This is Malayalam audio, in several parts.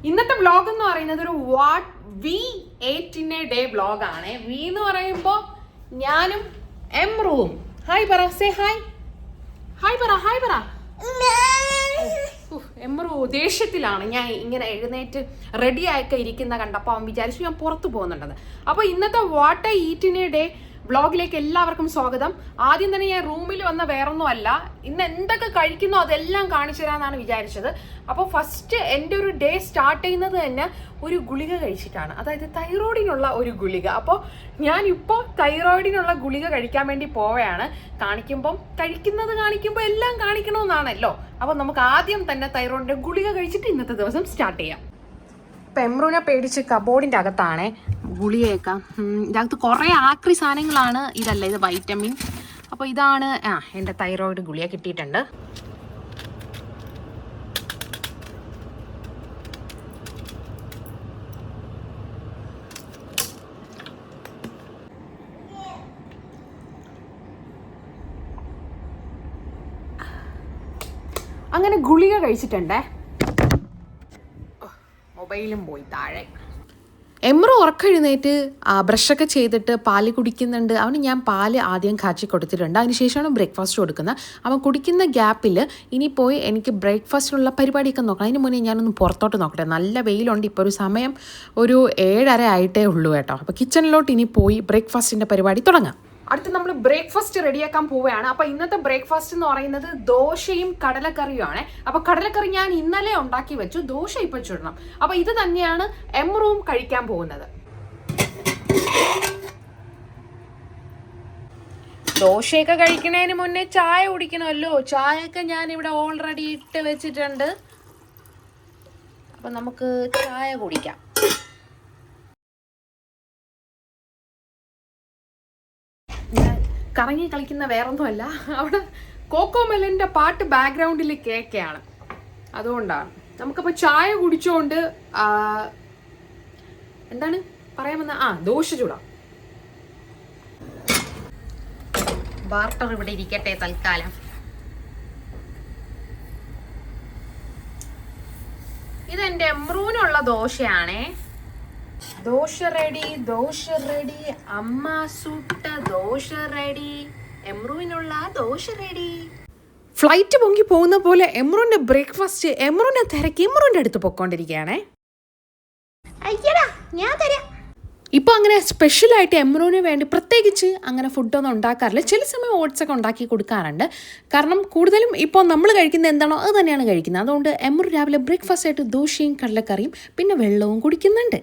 ഇന്നത്തെ വ്ലോഗ് എന്ന് പറയുന്നത് ഒരു വാട്ട് വി ഏറ്റ് ഇൻ എ ഡേ വ്ലോഗ് ആണ്. വി എന്ന് പറയുമ്പോൾ ഞാനും എംറുവും. ഹായ് പറ, സേ ഹായ്. ഹായ് പറ, ഹായ് പറ. എംറു ദേഷ്യത്തിലാണ്. ഞാൻ ഇങ്ങനെ എഴുന്നേറ്റ് റെഡി ആയൊക്കെ ഇരിക്കുന്ന കണ്ടപ്പോൾ അവൻ വിചാരിച്ചു ഞാൻ പുറത്തു പോകുന്നുണ്ടെന്ന്. അപ്പോൾ ഇന്നത്തെ what I eat in a day വ്ളോഗിലേക്ക് എല്ലാവർക്കും സ്വാഗതം. ആദ്യം തന്നെ ഞാൻ റൂമിൽ വന്ന വേറൊന്നും അല്ല, ഇന്ന് എന്തൊക്കെ കഴിക്കുന്നോ അതെല്ലാം കാണിച്ചു തരാമെന്നാണ് വിചാരിച്ചത്. അപ്പോൾ ഫസ്റ്റ് എൻ്റെ ഒരു ഡേ സ്റ്റാർട്ട് ചെയ്യുന്നത് തന്നെ ഒരു ഗുളിക കഴിച്ചിട്ടാണ്, അതായത് തൈറോയിഡിനുള്ള ഒരു ഗുളിക. അപ്പോൾ ഞാനിപ്പോൾ തൈറോയിഡിനുള്ള ഗുളിക കഴിക്കാൻ വേണ്ടി പോവുകയാണ്. കാണിക്കുമ്പോൾ എല്ലാം കാണിക്കണമെന്നാണല്ലോ. അപ്പോൾ നമുക്ക് ആദ്യം തന്നെ തൈറോയിഡിൻ്റെ ഗുളിക കഴിച്ചിട്ട് ഇന്നത്തെ ദിവസം സ്റ്റാർട്ട് ചെയ്യാം. ഇപ്പം എംറൂനെ പേടിച്ച് കബോർഡിൻ്റെ അകത്താണ് ഗുളികയൊക്കെ. ഇതിനകത്ത് കുറേ ആക്രി സാധനങ്ങളാണ്. ഇതല്ല, ഇത് വൈറ്റമിൻ. അപ്പോൾ ഇതാണ് എൻ്റെ തൈറോയിഡ് ഗുളിക കിട്ടിയിട്ടുണ്ട്. അങ്ങനെ ഗുളിക കഴിച്ചിട്ടുണ്ടേ. മൊബൈലും പോയി താഴെ. എംറു ഉറക്കെഴുന്നേറ്റ് ബ്രഷൊക്കെ ചെയ്തിട്ട് പാല് കുടിക്കുന്നുണ്ട്. അവന് ഞാൻ പാല് ആദ്യം കാച്ചി കൊടുത്തിട്ടുണ്ട്, അതിനുശേഷമാണ് ബ്രേക്ക്ഫാസ്റ്റ് കൊടുക്കുന്നത്. അവൻ കുടിക്കുന്ന ഗ്യാപ്പിൽ ഇനി പോയി എനിക്ക് ബ്രേക്ക്ഫാസ്റ്റിനുള്ള പരിപാടിയൊക്കെ നോക്കണം. അതിന് മുന്നേ ഞാനൊന്ന് പുറത്തോട്ട് നോക്കട്ടെ. നല്ല വെയിലുണ്ട്. ഇപ്പോൾ ഒരു സമയം ഒരു 7:30 ആയിട്ടേ ഉള്ളൂ കേട്ടോ. അപ്പോൾ കിച്ചണിലോട്ട് ഇനി പോയി ബ്രേക്ക്ഫാസ്റ്റിൻ്റെ പരിപാടി തുടങ്ങാം. അടുത്ത് നമ്മൾ ബ്രേക്ക്ഫാസ്റ്റ് റെഡിയാക്കാൻ പോവുകയാണ്. അപ്പോൾ ഇന്നത്തെ ബ്രേക്ക്ഫാസ്റ്റ് എന്ന് പറയുന്നത് ദോശയും കടലക്കറിയുമാണ്. അപ്പോൾ കടലക്കറി ഞാൻ ഇന്നലെ ഉണ്ടാക്കി വെച്ചു, ദോശ ഇപ്പം ചുടണം. അപ്പോൾ ഇത് തന്നെയാണ് എംറുവും കഴിക്കാൻ പോകുന്നത്. ദോശയൊക്കെ കഴിക്കുന്നതിന് മുന്നേ ചായ കുടിക്കണമല്ലോ. ചായയൊക്കെ ഞാൻ ഇവിടെ ഓൾറെഡി ഇട്ട് വെച്ചിട്ടുണ്ട്. അപ്പം നമുക്ക് ചായ കുടിക്കാം. കറങ്ങി കളിക്കുന്ന വേറൊന്നുമല്ല, അവിടെ കോക്കോമെലൻ്റെ പാട്ട് ബാക്ക്ഗ്രൗണ്ടിൽ കേൾക്കുകയാണ്, അതുകൊണ്ടാണ്. നമുക്കപ്പോൾ ചായ കുടിച്ചുകൊണ്ട് എന്താണ് പറയാൻ വന്ന ദോശ ചൂടാം. ബാർട്ടർ ഇവിടെ ഇരിക്കട്ടെ തൽക്കാലം. ഇതെൻ്റെ എംറൂനുള്ള ദോശയാണേ. ദോശ റെഡി, ദോശ റെഡി, അമ്മ സുട്ട ദോശ റെഡി, എംറുവിനുള്ള ദോശ റെഡി. ഫ്ലൈറ്റ് പൊങ്ങി പോകുന്ന പോലെ എംറുവിന്റെ ബ്രേക്ക്ഫാസ്റ്റ് എംറുവിനെ തിരക്കി എംറുവിന്റെ അടുത്ത് പൊക്കോണ്ടിരിക്കുകയാണേ. അയ്യടാ ഞാൻ തരാം. ഇപ്പോൾ അങ്ങനെ സ്പെഷ്യലായിട്ട് എംറുവിന് വേണ്ടി പ്രത്യേകിച്ച് അങ്ങനെ ഫുഡൊന്നും ഉണ്ടാക്കാറില്ല. ചില സമയം ഓട്സൊക്കെ ഉണ്ടാക്കി കൊടുക്കാറുണ്ട്. കാരണം കൂടുതലും ഇപ്പോൾ നമ്മൾ കഴിക്കുന്നത് എന്താണോ അത് തന്നെയാണ് കഴിക്കുന്നത്. അതുകൊണ്ട് എംറു രാവിലെ ബ്രേക്ക്ഫാസ്റ്റ് ആയിട്ട് ദോശയും കടലക്കറിയും പിന്നെ വെള്ളവും കുടിക്കുന്നുണ്ട്.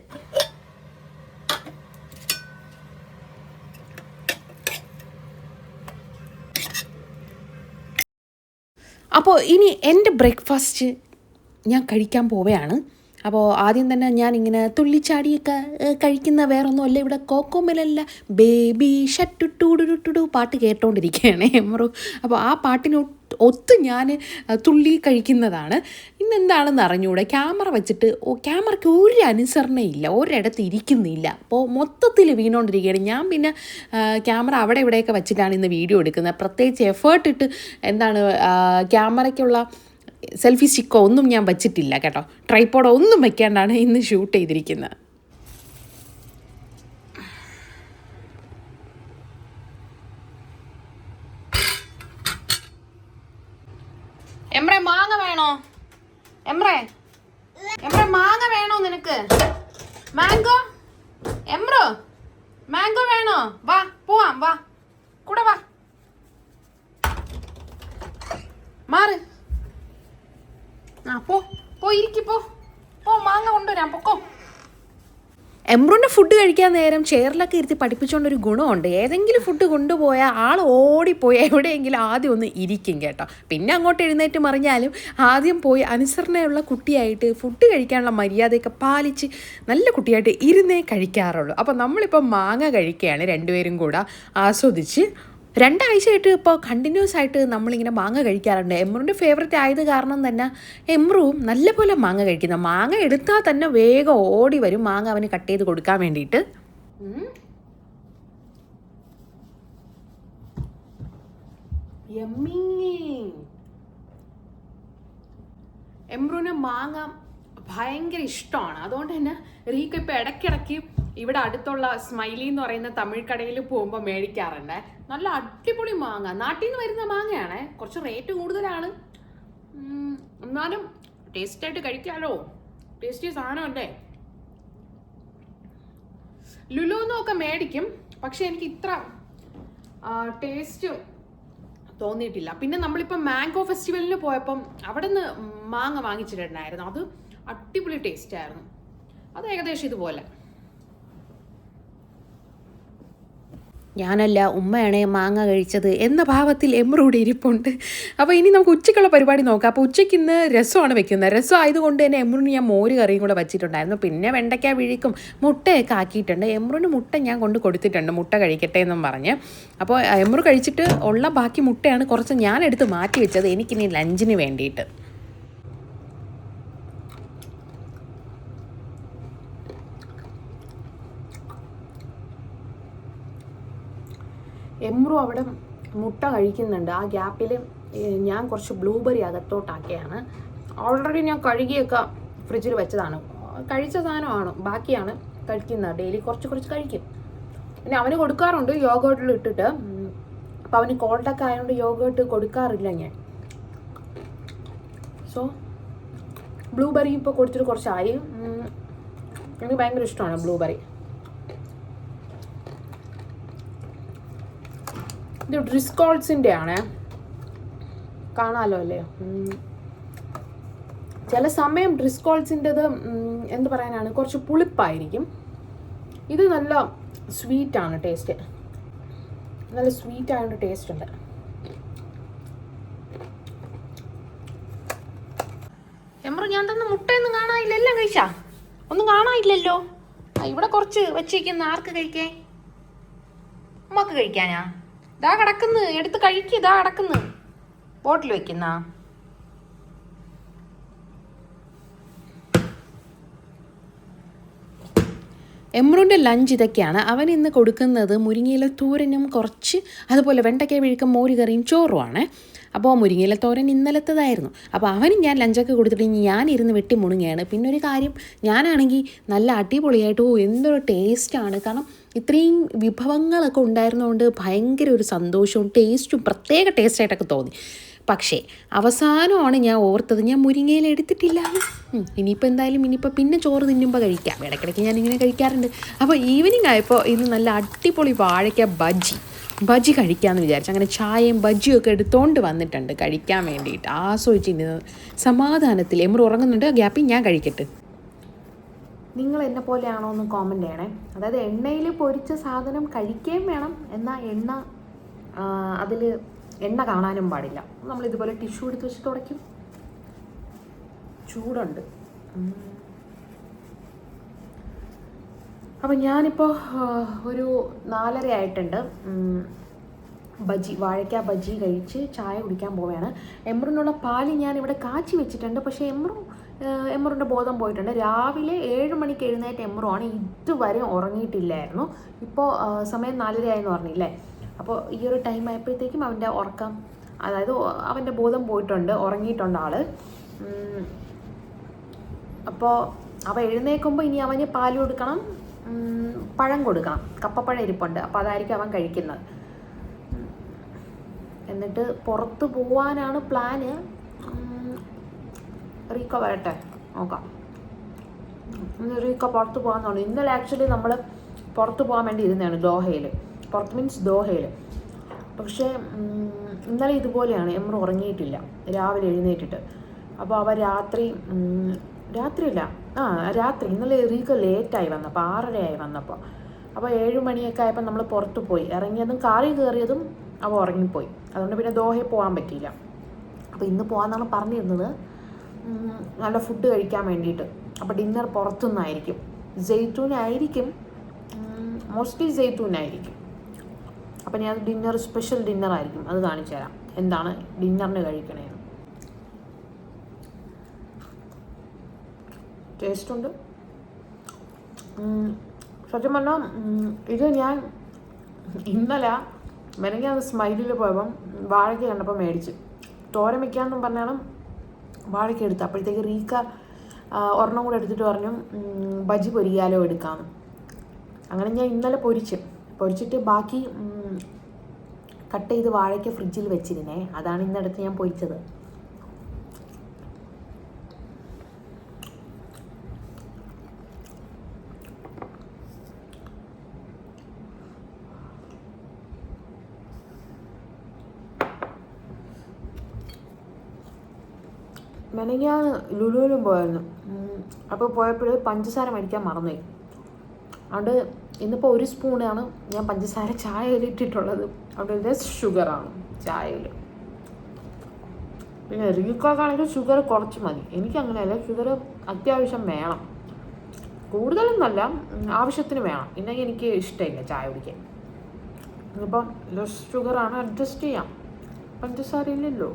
അപ്പോൾ ഇനി എൻ്റെ ബ്രേക്ക്ഫാസ്റ്റ് ഞാൻ കഴിക്കാൻ പോവുകയാണ്. അപ്പോൾ ആദ്യം തന്നെ ഞാനിങ്ങനെ തുള്ളിച്ചാടിയൊക്കെ കഴിക്കുന്ന വേറൊന്നുമല്ല, ഇവിടെ കോക്കോമെലല്ല ബേബി ഷട്ടുടു പാട്ട് കേട്ടോണ്ടിരിക്കുകയാണ് എംറു. അപ്പോൾ ആ പാട്ടിന് ഒത്ത് ഞാൻ തുള്ളി കഴിക്കുന്നതാണ്. ഇന്നെന്താണെന്ന് അറിഞ്ഞൂടെ, ക്യാമറ വെച്ചിട്ട് ക്യാമറയ്ക്ക് ഒരു അനുസരണയില്ല, ഒരിടത്ത് ഇരിക്കുന്നില്ല. അപ്പോൾ മൊത്തത്തിൽ വീണുകൊണ്ടിരിക്കുകയാണ്. ഞാൻ പിന്നെ ക്യാമറ അവിടെ ഇവിടെയൊക്കെ വെച്ചിട്ടാണ് ഇന്ന് വീഡിയോ എടുക്കുന്നത്. പ്രത്യേകിച്ച് എഫേർട്ട് ഇട്ട് ക്യാമറയ്ക്കുള്ള സെൽഫി സ്റ്റിക്കോ ഒന്നും ഞാൻ വച്ചിട്ടില്ല കേട്ടോ. ട്രൈപോഡോ ഒന്നും വയ്ക്കാണ്ടാണ് ഇന്ന് ഷൂട്ട് ചെയ്തിരിക്കുന്നത്. എംറെ മാങ്ങ വേണോ? എംറെ മാങ്ങ വേണോ നിനക്ക്? മാംഗോ എംറോ മാംഗോ വേണോ? വാ പോവാം, വാ കൂടെ വാ, മാറ്. പോ ഇരിക്കി, പോ മാങ്ങ കൊണ്ടുവരാം, പൊക്കോ. എംറുവിൻ്റെ ഫുഡ് കഴിക്കാൻ നേരം ചെയറിലൊക്കെ ഇരുത്തി പഠിപ്പിച്ചുകൊണ്ടൊരു ഗുണമുണ്ട്. ഏതെങ്കിലും ഫുഡ് കൊണ്ടുപോയാൽ ആൾ ഓടിപ്പോയി എവിടെയെങ്കിലും ആദ്യം ഒന്ന് ഇരിക്കും കേട്ടോ. പിന്നെ അങ്ങോട്ട് എഴുന്നേറ്റ് മറിഞ്ഞാലും ആദ്യം പോയി അനുസരണയുള്ള കുട്ടിയായിട്ട് ഫുഡ് കഴിക്കാനുള്ള മര്യാദയൊക്കെ പാലിച്ച് നല്ല കുട്ടിയായിട്ട് ഇരുന്നേ കഴിക്കാറുള്ളൂ. അപ്പോൾ നമ്മളിപ്പോൾ മാങ്ങ കഴിക്കുകയാണ് രണ്ടുപേരും കൂടെ ആസ്വദിച്ച്. 2 ആഴ്ചയായിട്ട് ഇപ്പോൾ കണ്ടിന്യൂസ് ആയിട്ട് നമ്മളിങ്ങനെ മാങ്ങ കഴിക്കാറുണ്ട്. എംറുവിൻ്റെ ഫേവറേറ്റ് ആയത് കാരണം തന്നെ എംറുവും നല്ലപോലെ മാങ്ങ കഴിക്കുന്ന. മാങ്ങ എടുത്താൽ തന്നെ വേഗം ഓടി വരും മാങ്ങ അവന് കട്ട് ചെയ്ത് കൊടുക്കാൻ വേണ്ടിയിട്ട്. എംറുവിന് മാങ്ങ ഭയങ്കര ഇഷ്ടമാണ്. അതുകൊണ്ട് തന്നെ റീക്ക ഇപ്പോൾ ഇടയ്ക്കിടയ്ക്ക് ഇവിടെ അടുത്തുള്ള സ്മൈലി എന്ന് പറയുന്ന തമിഴ് കടയിൽ പോകുമ്പോൾ മേടിക്കാറുണ്ട്. നല്ല അടിപൊളി മാങ്ങ, നാട്ടിൽ നിന്ന് വരുന്ന മാങ്ങയാണ്. കുറച്ച് റേറ്റ് കൂടുതലാണ്, എന്നാലും ടേസ്റ്റായിട്ട് കഴിക്കാമല്ലോ. ടേസ്റ്റി സാധനമല്ലേ. ലുലുന്നൊക്കെ മേടിക്കും, പക്ഷെ എനിക്ക് ഇത്ര ടേസ്റ്റ് തോന്നിയിട്ടില്ല. പിന്നെ നമ്മളിപ്പോൾ മാംഗോ ഫെസ്റ്റിവലിന് പോയപ്പം അവിടെ നിന്ന് മാങ്ങ വാങ്ങിച്ചിട്ടുണ്ടായിരുന്നു. അത് അടിപൊളി ടേസ്റ്റ് ആയിരുന്നു. അത് ഏകദേശം ഇതുപോലെ. ഞാനല്ല, ഉമ്മയാണ് മാങ്ങ കഴിച്ചത് എന്ന ഭാവത്തിൽ എമ്രൂടെ ഇരിപ്പുണ്ട്. അപ്പോൾ ഇനി നമുക്ക് ഉച്ചയ്ക്കുള്ള പരിപാടി നോക്കാം. അപ്പോൾ ഉച്ചയ്ക്ക് ഇന്ന് രസമാണ് വെക്കുന്നത്. രസം ആയതുകൊണ്ട് തന്നെ എമ്രൂന് ഞാൻ മോര് കറിയും കൂടെ വെച്ചിട്ടുണ്ടായിരുന്നു. പിന്നെ വെണ്ടയ്ക്ക വിഴിക്കും മുട്ടയൊക്കെ ആക്കിയിട്ടുണ്ട്. എമ്രൂന് മുട്ട ഞാൻ കൊണ്ട് കൊടുത്തിട്ടുണ്ട്, മുട്ട കഴിക്കട്ടെ എന്നും പറഞ്ഞ്. അപ്പോൾ എമ്രു കഴിച്ചിട്ട് ഉള്ള ബാക്കി മുട്ടയാണ് കുറച്ച് ഞാനെടുത്ത് മാറ്റി വെച്ചത് എനിക്കിനി ലഞ്ചിന് വേണ്ടിയിട്ട്. എമ്രു അവിടെ മുട്ട കഴിക്കുന്നുണ്ട്. ആ ഗ്യാപ്പിൽ ഞാൻ കുറച്ച് ബ്ലൂബെറി അകത്തോട്ടാക്കിയാണ്. ഓൾറെഡി ഞാൻ കഴുകിയൊക്കെ ഫ്രിഡ്ജിൽ വെച്ചതാണ്, കഴിച്ച സാധനമാണ്, ബാക്കിയാണ് കഴിക്കുന്നത്. ഡെയിലി കുറച്ച് കുറച്ച് കഴിക്കും. പിന്നെ അവന് കൊടുക്കാറുണ്ട് യോഗേർട്ടിൽ ഇട്ടിട്ട്. അപ്പോൾ അവന് കോൾഡൊക്കെ ആയതുകൊണ്ട് യോഗേർട്ട് കൊടുക്കാറില്ല ഞാൻ. സോ ബ്ലൂബെറി ഇപ്പോൾ കൊടുത്തിട്ട് കുറച്ചായി. എനിക്ക് ഭയങ്കര ഇഷ്ടമാണ് ബ്ലൂബെറി. ഇത് ഡ്രിസ്കോൾസിൻ്റെ ആണ്, കാണാമല്ലോ അല്ലേ. ചില സമയം ഡ്രിസ്കോൾസിൻ്റെത് എന്ത് പറയാനാണ്, കുറച്ച് പുളിപ്പായിരിക്കും. ഇത് നല്ല സ്വീറ്റാണ്, ടേസ്റ്റ് നല്ല സ്വീറ്റ് ആയതുകൊണ്ട് ടേസ്റ്റ് ഉണ്ട്. എമ്രു ഞാൻ തന്ന മുട്ടയൊന്നും കാണാനില്ല, എല്ലാം കഴിച്ചാ? ഒന്നും കാണാനില്ലല്ലോ. ഇവിടെ കുറച്ച് വെച്ചിരിക്കുന്ന ആർക്ക് കഴിക്കേ? ഉമ്മക്ക് കഴിക്കാനാ? ഇതാ കിടക്കുന്നു, എടുത്ത് കഴിക്കുക. ഇതാ കിടക്കുന്നു, ബോട്ടിൽ വെക്കുന്ന. എമ്രുവിൻ്റെ ലഞ്ച് ഇതൊക്കെയാണ്. അവൻ ഇന്ന് കൊടുക്കുന്നത് മുരിങ്ങയില തോരനും കുറച്ച് അതുപോലെ വെണ്ടയ്ക്ക വിഴുക്കം മോര് കറിയും ചോറുമാണ്. അപ്പോൾ മുരിങ്ങയില തോരൻ ഇന്നലത്തേതായിരുന്നു. അപ്പോൾ അവനും ഞാൻ ലഞ്ചൊക്കെ കൊടുത്തിട്ട് ഞാനിരുന്ന് വെട്ടി മുണുങ്ങയാണ്. പിന്നെ ഒരു കാര്യം, ഞാനാണെങ്കിൽ നല്ല അടിപൊളിയായിട്ട് എന്തൊരു ടേസ്റ്റാണ്. കാരണം ഇത്രയും വിഭവങ്ങളൊക്കെ ഉണ്ടായിരുന്നതുകൊണ്ട് ഭയങ്കര ഒരു സന്തോഷവും ടേസ്റ്റും പ്രത്യേക ടേസ്റ്റായിട്ടൊക്കെ തോന്നി. പക്ഷേ അവസാനമാണ് ഞാൻ ഓർത്തത്, ഞാൻ മുരിങ്ങയില എടുത്തിട്ടില്ല. ഇനിയിപ്പോൾ എന്തായാലും പിന്നെ ചോറ് തിന്നുമ്പോൾ കഴിക്കാം. ഇടയ്ക്കിടയ്ക്ക് ഞാനിങ്ങനെ കഴിക്കാറുണ്ട്. അപ്പോൾ ഈവനിങ് ആയപ്പോൾ ഇന്ന് നല്ല അടിപൊളി വാഴയ്ക്ക ബജ്ജി കഴിക്കാമെന്ന് വിചാരിച്ചു. അങ്ങനെ ചായയും ബജ്ജിയും ഒക്കെ എടുത്തുകൊണ്ട് വന്നിട്ടുണ്ട് കഴിക്കാൻ വേണ്ടിയിട്ട്. ആസ്വദിച്ചിരുന്നത് സമാധാനത്തിൽ. എമ്രു ഉറങ്ങുന്നുണ്ട്, ഗ്യാപ്പിൽ ഞാൻ കഴിക്കട്ടെ. നിങ്ങൾ എന്നെ പോലെയാണോ എന്ന് കോമൻറ്റ് ചെയ്യണേ. അതായത് എണ്ണയിൽ പൊരിച്ച സാധനം കഴിക്കുകയും വേണം, എന്നാൽ അതിൽ എണ്ണ കാണാനും പാടില്ല. നമ്മളിതുപോലെ ടിഷ്യൂ എടുത്ത് വെച്ച് തുടയ്ക്കും. ചൂടുണ്ട്. അപ്പം ഞാനിപ്പോൾ ഒരു 4:30 ആയിട്ടുണ്ട്. വാഴയ്ക്ക ബജ്ജി കഴിച്ച് ചായ കുടിക്കാൻ പോവുകയാണ്. എമ്രുനുള്ള പാല് ഞാനിവിടെ കാച്ചി വെച്ചിട്ടുണ്ട്. പക്ഷേ എമ്രുവിൻ്റെ ബോധം പോയിട്ടുണ്ട്. രാവിലെ 7 മണിക്ക് എഴുന്നേറ്റ് എമ്രുവാണ്, ഇതുവരെ ഉറങ്ങിയിട്ടില്ലായിരുന്നു. ഇപ്പോൾ സമയം 4:30 ആയെന്ന് പറഞ്ഞില്ലേ. അപ്പോൾ ഈ ഒരു ടൈം ആയപ്പോഴത്തേക്കും അവൻ്റെ ഉറക്കം, അതായത് അവൻ്റെ ബോധം പോയിട്ടുണ്ട്, ഉറങ്ങിയിട്ടുണ്ട് ആൾ. അപ്പോൾ അവ എഴുന്നേൽക്കുമ്പോൾ ഇനി അവന് പാൽ കൊടുക്കണം, പഴം കൊടുക്കണം. കപ്പപ്പഴം ഇരിപ്പുണ്ട്, അപ്പോൾ അതായിരിക്കും അവൻ കഴിക്കുന്നത്. എന്നിട്ട് പുറത്ത് പോവാനാണ് പ്ലാന്. റീക്ക വരട്ടെ, നോക്കാം. റീക്ക പുറത്ത് പോകാമെന്നാണ്. ഇന്നലെ ആക്ച്വലി നമ്മൾ പുറത്ത് പോകാൻ വേണ്ടി ഇരുന്നതാണ്, ദോഹയിൽ. പക്ഷേ ഇന്നലെ ഇതുപോലെയാണ്, എമ്രു ഉറങ്ങിയിട്ടില്ല രാവിലെ എഴുന്നേറ്റിട്ട്. അപ്പോൾ അവ രാത്രി ഇന്നലെ റീക്ക ലേറ്റായി വന്നപ്പോൾ 6:30 ആയി വന്നപ്പോൾ. അപ്പോൾ 7 മണിയൊക്കെ ആയപ്പോൾ നമ്മൾ പുറത്ത് പോയി. ഇറങ്ങിയതും കാറിൽ കയറിയതും അവ ഉറങ്ങിപ്പോയി. അതുകൊണ്ട് പിന്നെ ദോഹയിൽ പോകാൻ പറ്റിയില്ല. അപ്പോൾ ഇന്ന് പോകാമെന്നാണ് പറഞ്ഞിരുന്നത്, നല്ല ഫുഡ് കഴിക്കാൻ വേണ്ടിയിട്ട്. അപ്പോൾ ഡിന്നർ പുറത്തുനിന്നായിരിക്കും, ജെയ്ത്തൂനായിരിക്കും, മോസ്റ്റ്ലി ജെയ്ത്തൂനായിരിക്കും. അപ്പം ഞാൻ ഡിന്നർ സ്പെഷ്യൽ ഡിന്നറായിരിക്കും, അത് കാണിച്ചു തരാം എന്താണ് ഡിന്നറിന് കഴിക്കണേന്ന്. ടേസ്റ്റുണ്ട്. സത്യം പറഞ്ഞാൽ ഇത് ഞാൻ ഇന്നലെ മെനങ്ങാതെ സ്മൈലിൽ പോയപ്പം വാഴയ്ക്ക കണ്ടപ്പോൾ മേടിച്ച് തോരൻ വയ്ക്കാമെന്നും പറഞ്ഞാണ് വാഴയ്ക്ക എടുത്ത്. അപ്പോഴത്തേക്ക് റീക്ക ഒരെണ്ണം കൂടെ എടുത്തിട്ട് പറഞ്ഞു ബജി പൊരിയാലോ എടുക്കാമെന്ന്. അങ്ങനെ ഞാൻ ഇന്നലെ പൊരിച്ചിട്ട് ബാക്കി കട്ട് ചെയ്ത് വാഴയ്ക്ക് ഫ്രിഡ്ജിൽ വെച്ചിരുന്നേ. അതാണ് ഇന്നെടുത്ത് ഞാൻ പൊരിച്ചത്. ഞാൻ ലുലുവിലും പോയായിരുന്നു. അപ്പോൾ പോയപ്പോൾ പഞ്ചസാര മേടിക്കാൻ മറന്നുപോയി. അതുകൊണ്ട് ഇന്നിപ്പോൾ 1 സ്പൂണാണ് ഞാൻ പഞ്ചസാര ചായയിൽ ഇട്ടിട്ടുള്ളത്. അവിടെ ലെസ് ഷുഗറാണ് ചായയിൽ. പിന്നെ റീക്കോക്കാണെങ്കിൽ ഷുഗർ കുറച്ച് മതി. എനിക്കങ്ങനെയല്ല, ഷുഗർ അത്യാവശ്യം വേണം, കൂടുതലൊന്നല്ല, ആവശ്യത്തിന് വേണം. ഇല്ലെങ്കിൽ എനിക്ക് ഇഷ്ടമില്ല ചായ കുടിക്കാൻ. ഇപ്പം ലെസ് ഷുഗറാണ്, അഡ്ജസ്റ്റ് ചെയ്യാം, പഞ്ചസാര ഇല്ലല്ലോ.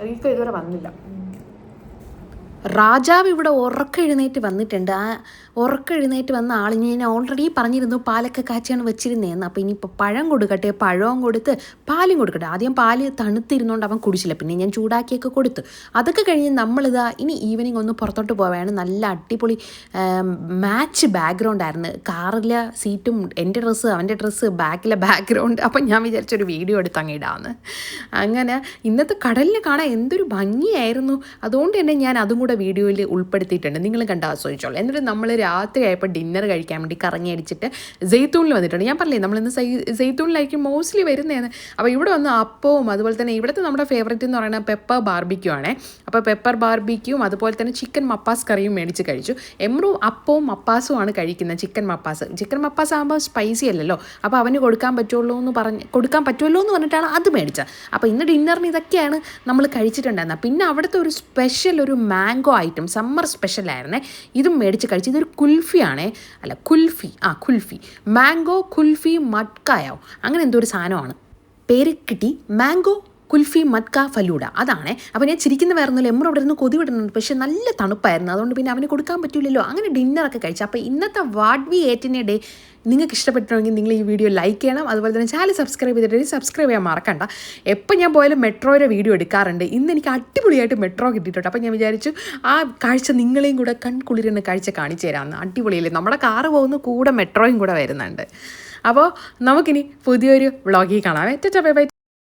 റീക്ക ഇതുവരെ വന്നില്ല. രാജാവ് ഇവിടെ ഉറക്കെഴുന്നേറ്റ് വന്നിട്ടുണ്ട്. ആ ഉറക്കെഴുന്നേറ്റ് വന്ന ആൾ ഞാൻ ഓൾറെഡി പറഞ്ഞിരുന്നു പാലൊക്കെ കാച്ചിയാണ് വെച്ചിരുന്നതെന്ന്. അപ്പോൾ ഇനിയിപ്പോൾ പഴം കൊടുക്കട്ടെ, പഴവും കൊടുത്ത് പാലും കൊടുക്കട്ടെ. ആദ്യം പാല് തണുത്തിരുന്നുകൊണ്ട് അവൻ കുടിച്ചില്ല, പിന്നെ ഞാൻ ചൂടാക്കിയൊക്കെ കൊടുത്തു. അതൊക്കെ കഴിഞ്ഞ് നമ്മളിതാ ഇനി ഈവനിങ് ഒന്ന് പുറത്തോട്ട് പോവുകയാണ്. നല്ല അടിപൊളി മാച്ച് ബാക്ക്ഗ്രൗണ്ട് ആയിരുന്നു. കാറിലെ സീറ്റും എൻ്റെ ഡ്രസ്സ്, അവൻ്റെ ഡ്രസ്സ്, ബാക്കിലെ ബാക്ക്ഗ്രൗണ്ട്. അപ്പം ഞാൻ വിചാരിച്ചൊരു വീഡിയോ എടുത്ത് അങ്ങ് ഇടാമെന്ന്. അങ്ങനെ ഇന്നത്തെ കടലിനെ കാണാൻ എന്തൊരു ഭംഗിയായിരുന്നു. അതുകൊണ്ട് തന്നെ ഞാൻ അതും കൂടെ വീഡിയോയിൽ ഉൾപ്പെടുത്തിയിട്ടുണ്ട്, നിങ്ങൾ കണ്ട് ആസ്വദിച്ചോളൂ. എന്നിട്ട് നമ്മൾ രാത്രിയായപ്പോൾ ഡിന്നർ കഴിക്കാൻ വേണ്ടി കറങ്ങി അടിച്ചിട്ട് ജെയ്ത്തൂണിൽ വന്നിട്ടുണ്ട്. ഞാൻ പറഞ്ഞില്ലേ നമ്മളിന്ന് ജെയ്ത്തൂണിലായിരിക്കും മോസ്റ്റ്ലി വരുന്നതെന്ന്. അപ്പോൾ ഇവിടെ വന്ന് അപ്പവും അതുപോലെ തന്നെ ഇവിടുത്തെ നമ്മുടെ ഫേവറേറ്റ് എന്ന് പറയുന്നത് പെപ്പർ ബാർബിക്യൂ ആണ്. അപ്പോൾ പെപ്പർ ബാർബിക്യൂവും അതുപോലെ തന്നെ ചിക്കൻ മപ്പാസ് കറിയും മേടിച്ച് കഴിച്ചു. എമ്രു അപ്പവും മപ്പാസും ആണ് കഴിക്കുന്നത്. ചിക്കൻ മപ്പാസ് ആകുമ്പോൾ സ്പൈസി അല്ലല്ലോ, അപ്പോൾ അവന് കൊടുക്കാൻ പറ്റുമല്ലോ എന്ന് പറഞ്ഞിട്ടാണ് അത് മേടിച്ചത്. അപ്പോൾ ഇന്ന് ഡിന്നറിന് ഇതൊക്കെയാണ് നമ്മൾ കഴിച്ചിട്ടുണ്ടായിരുന്നത്. പിന്നെ അവിടുത്തെ ഒരു സ്പെഷ്യൽ ഒരു മാംഗോ ഐറ്റം, സമ്മർ സ്പെഷ്യലായിരുന്നേ, ഇതും മേടിച്ച് കഴിച്ചു. ഇതൊരു കുൽഫിയാണേ, അല്ല കുൽഫി, മാംഗോ കുൽഫി മട്കായോ അങ്ങനെ എന്തോ ഒരു സാധനമാണ്, പേര് കിട്ടി. മാംഗോ കുൽഫി മട്ക ഫലൂഡ അതാണ്. അപ്പോൾ ഞാൻ ചിരിക്കുന്ന വേറൊന്നുമില്ല, എമ്മർ അവിടെ നിന്ന് കൊതി വിടുന്നുണ്ട്, പക്ഷേ നല്ല തണുപ്പായിരുന്നു. അതുകൊണ്ട് പിന്നെ അവന് കൊടുക്കാൻ പറ്റില്ലല്ലോ. അങ്ങനെ ഡിന്നറൊക്കെ കഴിച്ചു. അപ്പോൾ ഇന്നത്തെ വാട്ട് വി ഏറ്റിൻ്റെ ഡേ നിങ്ങൾക്ക് ഇഷ്ടപ്പെട്ടിട്ടുണ്ടെങ്കിൽ നിങ്ങൾ ഈ വീഡിയോ ലൈക്ക് ചെയ്യണം. അതുപോലെ തന്നെ ചാനൽ സബ്സ്ക്രൈബ് ചെയ്തിട്ട് സബ്സ്ക്രൈബ് ചെയ്യാൻ മറക്കണ്ട. എപ്പോൾ ഞാൻ പോയാലും മെട്രോയുടെ വീഡിയോ എടുക്കാറുണ്ട്. ഇന്ന് എനിക്ക് അടിപൊളിയായിട്ട് മെട്രോ കിട്ടിയിട്ടുണ്ട്. അപ്പോൾ ഞാൻ വിചാരിച്ചു ആ കാഴ്ച നിങ്ങളെയും കൂടെ കൺകുളിരുന്ന കാഴ്ച കാണിച്ചു തരാമെന്ന്. അടിപൊളിയല്ലേ, നമ്മുടെ കാറ് പോകുന്നു, കൂടെ മെട്രോയും കൂടെ വരുന്നുണ്ട്. അപ്പോൾ നമുക്കിനി പുതിയൊരു വ്ളോഗിൽ കാണാം. Bye bye.